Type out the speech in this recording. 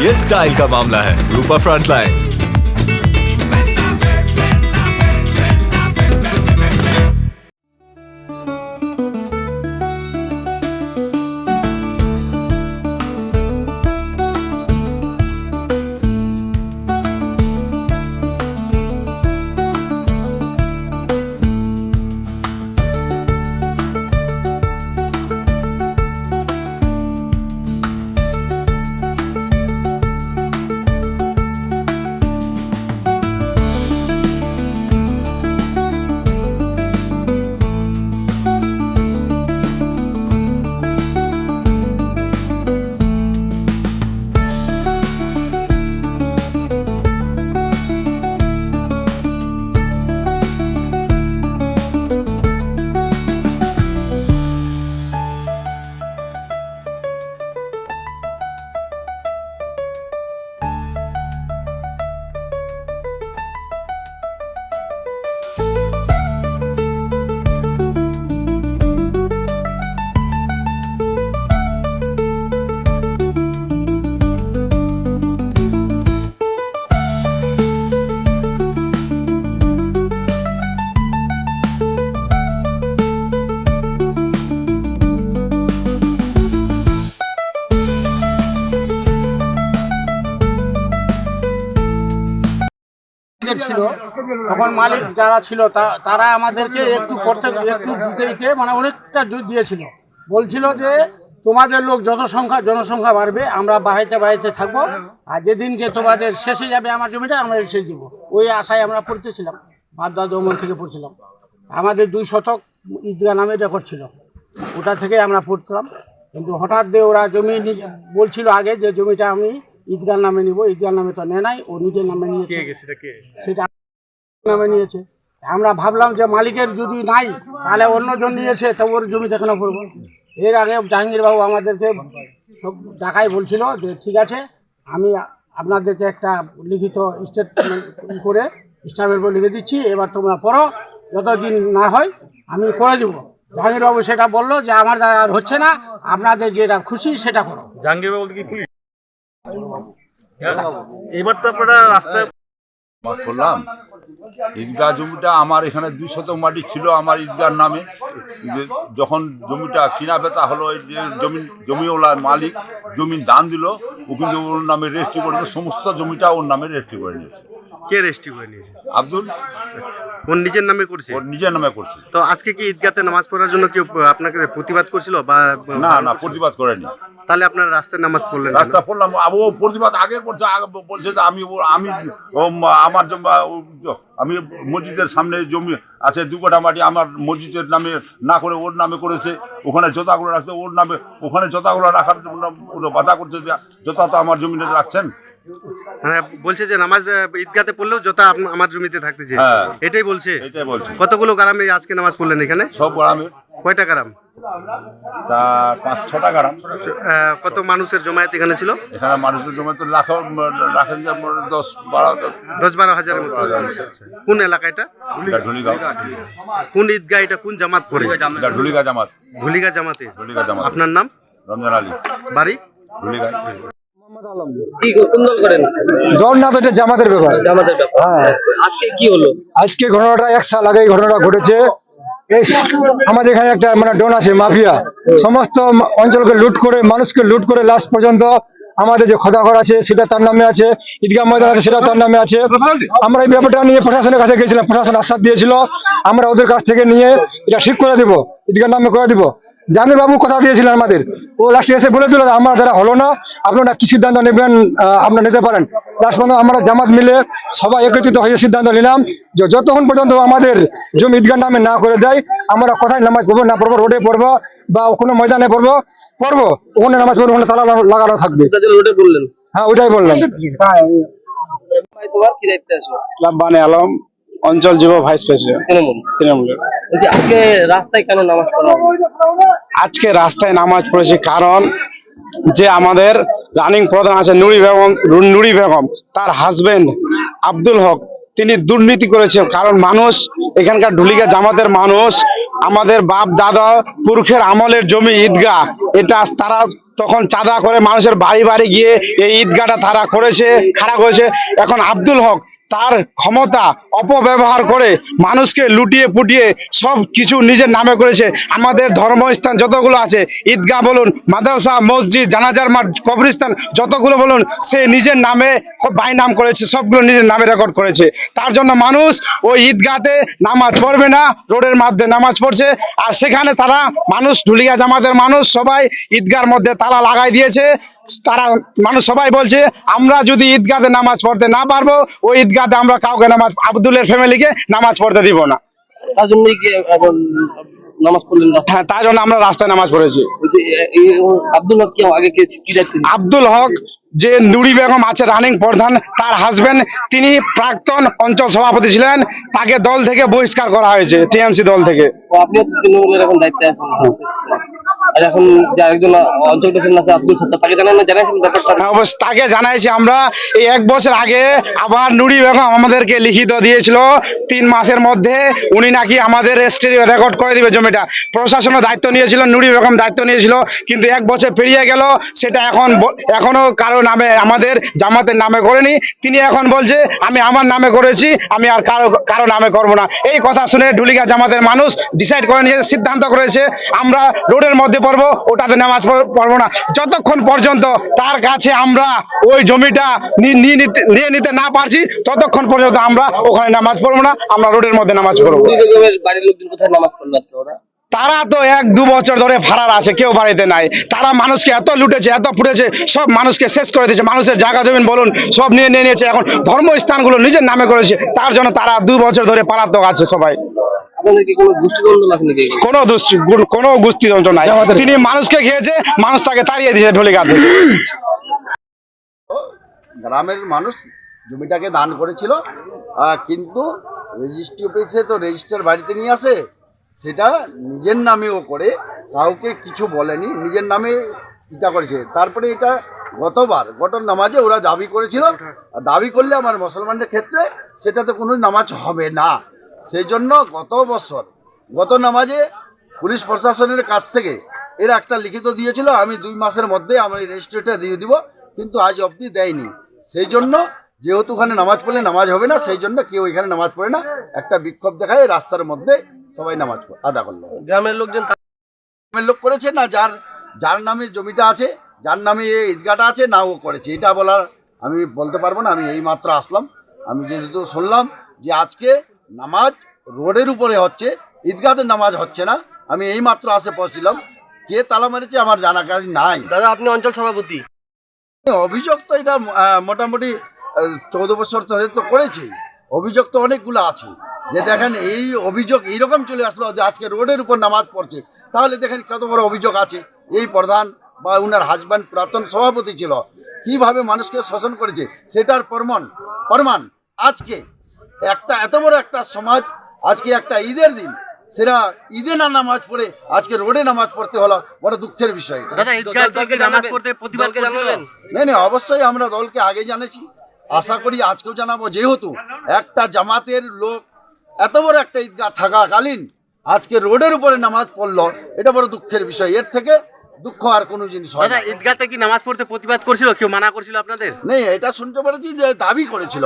ये स्टाइल का मामला है। रूपा फ्रंटलाइन। ছিল তখন মালিক যারা ছিল তারা আমাদেরকে একটু দিতে মানে অনেকটা দিয়েছিল, বলছিল যে তোমাদের লোক জনসংখ্যা বাড়বে, আমরা বাড়াইতে থাকবো, আর যেদিনকে তোমাদের শেষে যাবে আমার জমিটা আমরা শেষ দেবো, ওই আশায় আমরা পড়তেছিলাম। বাপদা দমন থেকে পড়ছিলাম, আমাদের 2 শতক ঈদগাহ নামে রেকর্ড ছিল, ওটা থেকে আমরা পড়তাম। কিন্তু হঠাৎ দিয়ে ওরা জমি বলছিল আগে যে জমিটা আমি ঈদগাহ নামে নিব, ঈদগাহ নামে তো নেয়, ও নিজের নামে নিয়েছে, সেটা নামে নিয়েছে। আমরা ভাবলাম যে মালিকের যদি নাই তাহলে অন্যজন নিয়েছে, তো ওর জমিতে কেন পড়বো। এর আগে জাহাঙ্গীর বাবু আমাদেরকে সব ডাকাই বলছিল যে ঠিক আছে, আমি আপনাদেরকে একটা লিখিত স্টেটমেন্ট করে স্টাফের উপর লিখে দিচ্ছি, এবার তোমরা পড়ো, যতদিন না হয় আমি করে দেব। জাহাঙ্গীর বাবু সেটা বললো যে আমার দ্বারা আর হচ্ছে না, আপনাদের যেটা খুশি সেটা করো। জাহাঙ্গীর বাবু কি এবার তো আপনারা রাস্তায় করলাম। ঈদগাহ জমিটা আমার এখানে 2 শতক মাটি ছিল আমার ঈদগাহর নামে। যখন জমিটা কিনা বেচা হলো, এই যে জমিওয়ালার মালিক জমি দান দিল, ও কিন্তু ওর নামে রেজিস্ট্রি করে সমস্ত জমিটা ওর নামে রেজিস্ট্রি করে নিয়েছে। কে রেজিস্ট্রি করে নিয়েছে? আব্দুল। ওর নিজের নামে করছে? ওর নিজের নামে করছে। তো আজকে কি ঈদগাহতে নামাজ পড়ার জন্য কেউ আপনাকে প্রতিবাদ করছিল বা? না, প্রতিবাদ করেনি। তাহলে আপনার রাস্তায় নামাজ পড়লেন? রাস্তা পড়লাম, ও প্রতিবাদ আগে করছে, আগে বলছে যে আমি আমি মসজিদের সামনে জমি আছে 2 কাঠা মাটি আমার মসজিদের নামে না করে ওর নামে করেছে, ওখানে জোতাগুলো রাখছে ওর নামে, ওখানে জোতাগুলো রাখার জন্য বাধা করছে যে জোতা তো আমার জমিতে রাখছেন। মানে বলছে যে নামাজ ঈদগাহতে পড়লেও জোতা আমার জমিতে থাকতেছে, এটাই বলছে? এটাই বলছে। কতগুলো গ্রামে আজকে নামাজ পড়লেন এখানে? সব গ্রামে। কয়টা গ্রাম? 5-6টা গ্রাম। কত মানুষের জমায়েত এখানে ছিল? এখানে মানুষের জমায়েত রাখেন 10-12 হাজারের মতো। কোন এলাকা এটা? ঢুলিগাঁও। কোন ঈদগাহ এটা? কোন জামাত পড়ে? ঢুলিগাঁও জামাত। ঢুলিগাঁও জামাতে? ঢুলিগাঁও জামাত। আপনার নাম? রমজান আলী। বাড়ি? ঢুলিগাঁও। দল না তো এটা জামাতের ব্যাপার। হ্যাঁ, আজকে ঘটনাটা 1 সাল আগে ঘটনাটা ঘটেছে। আমাদের এখানে একটা মানে ডন আছে, মাফিয়া, সমস্ত অঞ্চলকে লুট করে, মানুষকে লুট করে, লাস্ট পর্যন্ত আমাদের যে খোদাঘর আছে সেটা তার নামে আছে, ঈদগাহ ময়দান আছে সেটা তার নামে আছে। আমরা এই ব্যাপারটা নিয়ে প্রশাসনের কাছে গেছিলাম, প্রশাসন আশ্বাস দিয়েছিল আমরা ওদের কাছ থেকে নিয়ে এটা ঠিক করে দিব, ঈদগাহ নামে করে দিব। জাহাঙ্গীর বাবু কথা দিয়েছিলেন আমাদের, ও লাস্টে এসে বলে দিল আমার দ্বারা হলো না, আপনারা কি সিদ্ধান্ত নেবেন আপনারা নিতে পারেন। লাস্ট পর্যন্ত আমরা জামাত মিলে সবাই একত্রিত হয়ে সিদ্ধান্ত নিলাম যে যতক্ষণ পর্যন্ত আমাদের জমি ঈদগাহ নামে না করে দেয়, আমরা কোথায় নামাজ পড়বো না পড়বো, রোডে পড়বো বা কোনো ময়দানে পড়বো, ওখানে নামাজ পড়বো, ওখানে তালা লাগানো থাকবে। হ্যাঁ, ওইটাই বললাম। আলম, অঞ্চল যুব ভাইস প্রেসিডেন্ট তৃণমূলের। আজকে রাস্তায় কেন নামাজ পড়া? আজকে রাস্তায় নামাজ পড়েছি কারণ যে আমাদের রানিং প্রধান আছে নুরি বেগম, তার হাজবেন্ড আব্দুল হক, তিনি দুর্নীতি করেছে। কারণ মানুষ এখানকার ঢুলিগাঁও জামাতের মানুষ আমাদের বাপ দাদা পুরুষের আমলের জমি ঈদগাহ, এটা তারা তখন চাঁদা করে মানুষের বাড়ি বাড়ি গিয়ে এই ঈদগাহটা তারা করেছে, খাড়া করেছে। এখন আব্দুল হক তার ক্ষমতা অপব্যবহার করে মানুষকে লুটিয়ে পুটিয়ে সব কিছু নিজের নামে করেছে। আমাদের ধর্মস্থান যতগুলো আছে, ঈদগাহ বলুন, মাদ্রাসা, মসজিদ, জানাজার মাঠ, কবরস্থান যতগুলো বলুন, সে নিজের নামে নাম করেছে, সবগুলো নিজের নামে রেকর্ড করেছে। তার জন্য মানুষ ওই ঈদগাহতে নামাজ পড়বে না, রোডের মধ্যে নামাজ পড়ছে। আর সেখানে তারা মানুষ, ঢুলিয়া জামাতের মানুষ সবাই ঈদগাহর মধ্যে তালা লাগাই দিয়েছে। তারা মানুষ সবাই বলছে, আমরা যদি ঈদগাহতে নামাজ পড়তে না পারবো, ওই ঈদগাহতে আমরা কাউকে আব্দুলের ফ্যামিলিকে নামাজ পড়তে দিব না। তার জন্যই কি এখন নামাজ পড়লেন না? হ্যাঁ, তার জন্য আমরা রাস্তায় নামাজ পড়েছি। আব্দুল হক কি আগে কি দেখতেন? আব্দুল হক যে নুরি বেগম আছে রানিং প্রধান, তার হাজবেন্ড, তিনি প্রাক্তন অঞ্চল সভাপতি ছিলেন। তাকে দল থেকে বহিষ্কার করা হয়েছে, টিএমসি দল থেকে। আপনিও তৃণমূলের এখন দায়িত্বে আছেন। আর এখন যে আরেকজন অঞ্চল প্রেসিডেন্ট আছে আব্দুল সত্তার, তাকে জানেন না? জানাইছেন ব্যাপারটা? হ্যাঁ, অবশ্যই তাকে জানাইছি আমরা। এই 1 বছর আগে আবার নুরি বেগম আমাদেরকে লিখিত দিয়েছিল 3 মাসের মধ্যে উনি নাকি আমাদের রেজিস্ট্রি রেকর্ড করে দিবে জমিটা। প্রশাসনের দায়িত্ব নিয়েছিল, নুরি বেগম দায়িত্ব নিয়েছিল, কিন্তু 1 বছর পেরিয়ে গেল, সেটা এখনো কারো নামে, আমাদের জামাতের নামে করেনি। তিনি এখন বলছে আমি আমার নামে করেছি, আমি আর কারো নামে করব না। এই কথা শুনে ঢুলিয়া জামাতের মানুষ ডিসাইড করে নিয়েছে, সিদ্ধান্ত করেছে আমরা রোডের মধ্যে পড়বো, ওটাতে নামাজ পড়বো না যতক্ষণ পর্যন্ত তার কাছে আমরা ওই জমিটা নিয়ে নিতে না পারছি, ততক্ষণ পর্যন্ত আমরা ওখানে নামাজ পড়বো না, আমরা রোডের মধ্যে নামাজ পড়বো। বেগমের বাড়ির লোকজন কোথায় নামাজ পড়লো আজকে ওরা? তারা তো 1-2 বছর ধরে ফারার আছে, কেউ বাড়িতে নাই। তারা মানুষকে এত লুটেছে, এত ফুটেছে, সব মানুষকে শেষ করে দিয়েছে। মানুষের জায়গা জমিন বলুন সব নিয়ে নিয়েছে। এখন ধর্মস্থানগুলো নিজের নামে করেছে, তার জন্য তারা 2 বছর ধরে পালাতক আছে সবাই। আপনাদের কি কোনো গোষ্ঠীদ্বন্দ্ব লাগে নাকি? কোনো গোষ্ঠীদ্বন্দ্ব নাই। তিনি মানুষকে খেয়েছে, মানুষ তাকে তাড়িয়ে দিয়েছে ঢোলিঘাট থেকে। গ্রামের মানুষ জমিটাকে দান করেছিল, কিন্তু রেজিস্ট্রি অফিসে তো রেজিস্টার বাড়িতে নিয়ে আসে, সেটা নিজের নামেও করে কাউকে কিছু বলেনি, নিজের নামে ইটা করেছে। তারপরে এটা গত নামাজে ওরা দাবি করেছিল, দাবি করলে আমার মুসলমানদের ক্ষেত্রে সেটাতে কোনো নামাজ হবে না। সেই জন্য গত নামাজে পুলিশ প্রশাসনের কাছ থেকে এরা একটা লিখিত দিয়েছিল, আমি 2 মাসের মধ্যে আমার রেজিস্ট্রিটা দিয়ে দিব, কিন্তু আজ অবধি দেয়নি। সেই জন্য যেহেতু ওখানে নামাজ পড়লে নামাজ হবে না, সেই জন্য কেউ এখানে নামাজ পড়ে না। একটা বিক্ষোভ দেখায় রাস্তার মধ্যে সবাই নামাজ আদা করলো। গ্রামের লোকজন গ্রামের লোক করেছে না, যার নামে জমিটা আছে, যার নামে এই ঈদগাহটা আছে, না ও করেছে, এটা বলার আমি বলতে পারবো না। আমি এই মাত্র আসলাম, আমি যেহেতু শুনলাম যে আজকে নামাজ রোডের উপরে হচ্ছে, ঈদগাহতে নামাজ হচ্ছে না, আমি এই মাত্র আসে পৌঁছলাম। কে তালা মেরেছে আমার জানাকারি নাই। দাদা আপনি অঞ্চল সভাপতি, অভিযোগ তো এটা মোটামুটি 14 বছর ধরে তো করেছি, অভিযোগ তো অনেকগুলো আছে। যে দেখেন এই অভিযোগ এইরকম চলে আসলো যে আজকে রোডের উপর নামাজ পড়ছে, তাহলে দেখেন কত বড় অভিযোগ আছে। এই প্রধান বা উনার হাজব্যান্ড পুরাতন সভাপতি ছিল, কিভাবে মানুষকে শোষণ করেছে সেটার প্রমাণ আজকে একটা এত বড় একটা সমাজ, আজকে একটা ঈদের দিন, সেটা ঈদে না নামাজ পড়ে আজকে রোডে নামাজ পড়তে হলো, বড় দুঃখের বিষয়। না, অবশ্যই আমরা দলকে আগে জানিয়েছি, আশা করি আজকেও জানাবো। যেহেতু একটা জামাতের লোক এত বড় একটা ঈদগাহ থাকাকালীন আজকে রোডের উপরে নামাজ পড়লো, এটা বড় দুঃখের বিষয়। এর থেকে দুঃখ আর কোনো জিনিস হয় না। ঈদগাতে কি নামাজ পড়তে প্রতিবাদ করছিল, কেউ মানা করছিল আপনাদের? নেই, এটা শুনতে পেরেছি যে দাবি করেছিল।